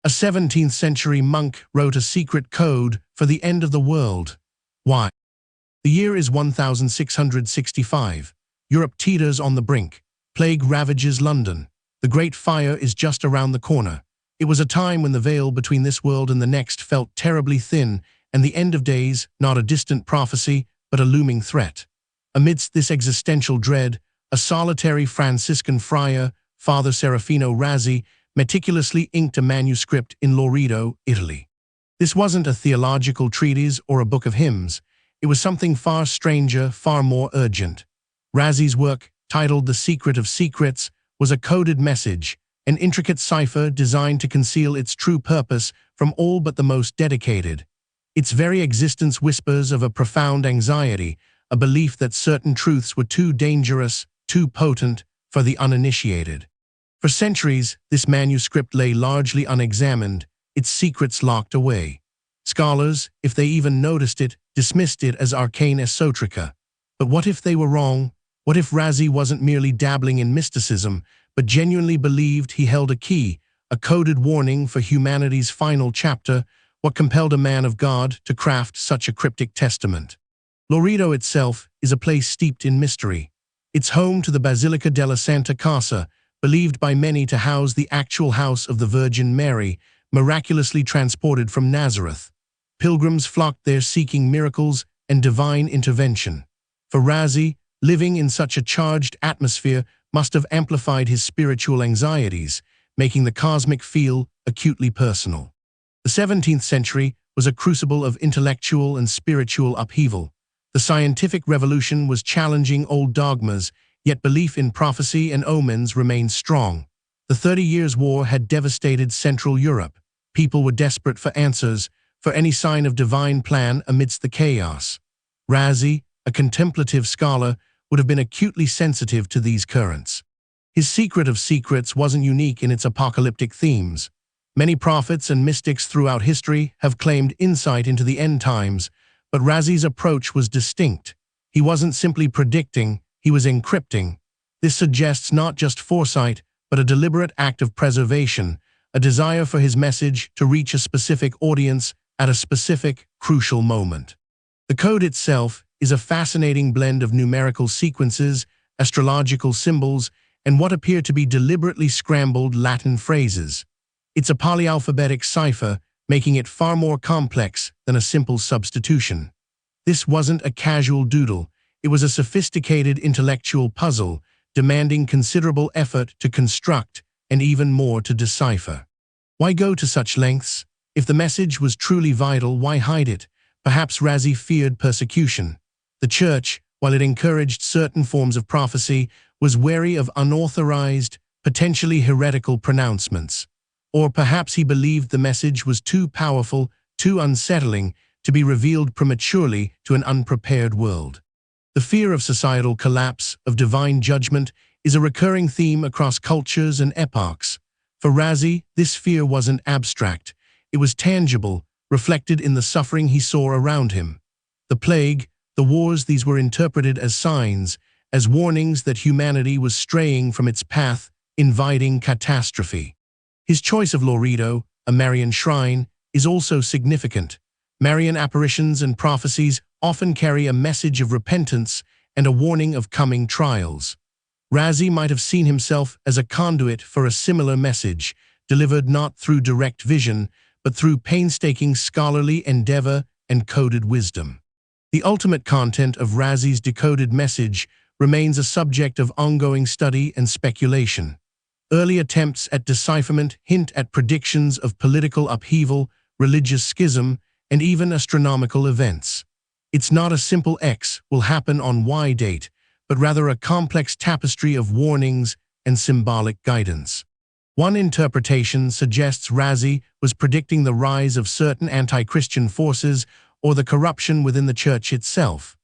A 17th-century monk wrote a secret code for the end of the world. Why? The year is 1665. Europe teeters on the brink. Plague ravages London. The Great Fire is just around the corner. It was a time when the veil between this world and the next felt terribly thin, and the end of days, not a distant prophecy, but a looming threat. Amidst this existential dread, a solitary Franciscan friar, Father Serafino Razzi, meticulously inked a manuscript in Loreto, Italy. This wasn't a theological treatise or a book of hymns. It was something far stranger, far more urgent. Razzi's work, titled The Secret of Secrets, was a coded message, an intricate cipher designed to conceal its true purpose from all but the most dedicated. Its very existence whispers of a profound anxiety, a belief that certain truths were too dangerous, too potent for the uninitiated. For centuries, this manuscript lay largely unexamined, its secrets locked away. Scholars, if they even noticed it, dismissed it as arcane esoterica. But what if they were wrong? What if Razzi wasn't merely dabbling in mysticism, but genuinely believed he held a key, a coded warning for humanity's final chapter? What compelled a man of God to craft such a cryptic testament? Loreto itself is a place steeped in mystery. It's home to the Basilica della Santa Casa, believed by many to house the actual house of the Virgin Mary, miraculously transported from Nazareth. Pilgrims flocked there seeking miracles and divine intervention. For Razzi, living in such a charged atmosphere must have amplified his spiritual anxieties, making the cosmic feel acutely personal. The 17th century was a crucible of intellectual and spiritual upheaval. The scientific revolution was challenging old dogmas, yet belief in prophecy and omens remained strong. The 30 Years' War had devastated Central Europe. People were desperate for answers, for any sign of divine plan amidst the chaos. Razzi, a contemplative scholar, would have been acutely sensitive to these currents. His Secret of Secrets wasn't unique in its apocalyptic themes. Many prophets and mystics throughout history have claimed insight into the end times, but Razzi's approach was distinct. He wasn't simply predicting, he was encrypting. This suggests not just foresight, but a deliberate act of preservation, a desire for his message to reach a specific audience at a specific, crucial moment. The code itself is a fascinating blend of numerical sequences, astrological symbols, and what appear to be deliberately scrambled Latin phrases. It's a polyalphabetic cipher, making it far more complex than a simple substitution. This wasn't a casual doodle, it was a sophisticated intellectual puzzle, demanding considerable effort to construct and even more to decipher. Why go to such lengths? If the message was truly vital, why hide it? Perhaps Razzi feared persecution. The Church, while it encouraged certain forms of prophecy, was wary of unauthorized, potentially heretical pronouncements. Or perhaps he believed the message was too powerful, too unsettling, to be revealed prematurely to an unprepared world. The fear of societal collapse, of divine judgment, is a recurring theme across cultures and epochs. For Razzi, this fear wasn't abstract. It was tangible, reflected in the suffering he saw around him. The plague, the wars, these were interpreted as signs, as warnings that humanity was straying from its path, inviting catastrophe. His choice of Loreto, a Marian shrine, is also significant. Marian apparitions and prophecies often carry a message of repentance and a warning of coming trials. Razzi might have seen himself as a conduit for a similar message, delivered not through direct vision, but through painstaking scholarly endeavor and coded wisdom. The ultimate content of Razzi's decoded message remains a subject of ongoing study and speculation. Early attempts at decipherment hint at predictions of political upheaval, religious schism, and even astronomical events. It's not a simple X will happen on Y date, but rather a complex tapestry of warnings and symbolic guidance. One interpretation suggests Razzi was predicting the rise of certain anti-Christian forces or the corruption within the Church itself.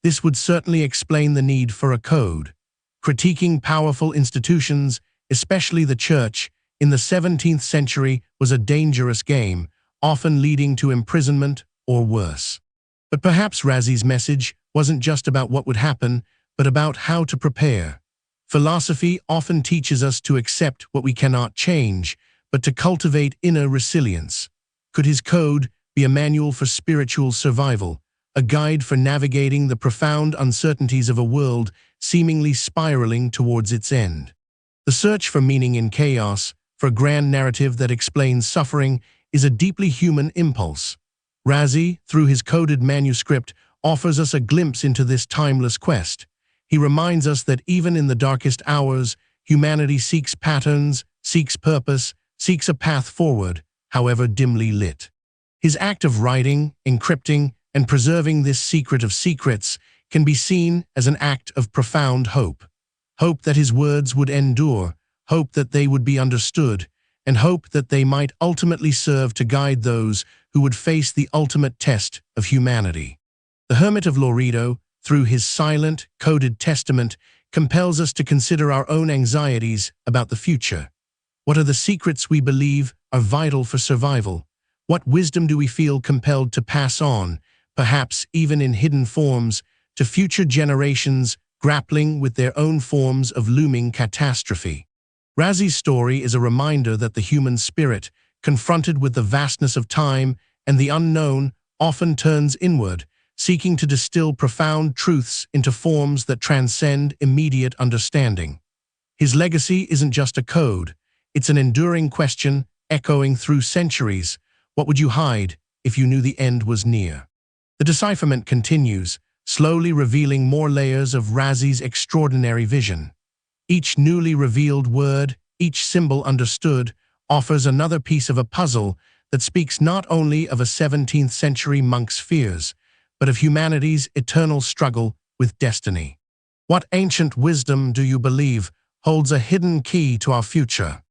This would certainly explain the need for a code. Critiquing powerful institutions, especially the Church, in the 17th century was a dangerous game, often leading to imprisonment or worse. But perhaps Razzi's message wasn't just about what would happen, but about how to prepare. Philosophy often teaches us to accept what we cannot change, but to cultivate inner resilience. Could his code be a manual for spiritual survival, a guide for navigating the profound uncertainties of a world seemingly spiraling towards its end? The search for meaning in chaos, for a grand narrative that explains suffering, is a deeply human impulse. Razi, through his coded manuscript, offers us a glimpse into this timeless quest. He reminds us that even in the darkest hours, humanity seeks patterns, seeks purpose, seeks a path forward, however dimly lit. His act of writing, encrypting, and preserving this secret of secrets can be seen as an act of profound hope. Hope that his words would endure, hope that they would be understood, and hope that they might ultimately serve to guide those who would face the ultimate test of humanity. The Hermit of Loreto, through his silent, coded testament, compels us to consider our own anxieties about the future. What are the secrets we believe are vital for survival? What wisdom do we feel compelled to pass on, perhaps even in hidden forms, to future generations grappling with their own forms of looming catastrophe? Razi's story is a reminder that the human spirit, confronted with the vastness of time and the unknown, often turns inward, seeking to distill profound truths into forms that transcend immediate understanding. His legacy isn't just a code, it's an enduring question echoing through centuries. What would you hide if you knew the end was near? The decipherment continues, slowly revealing more layers of Razi's extraordinary vision. Each newly revealed word, each symbol understood, offers another piece of a puzzle that speaks not only of a 17th century monk's fears, but of humanity's eternal struggle with destiny. What ancient wisdom do you believe holds a hidden key to our future?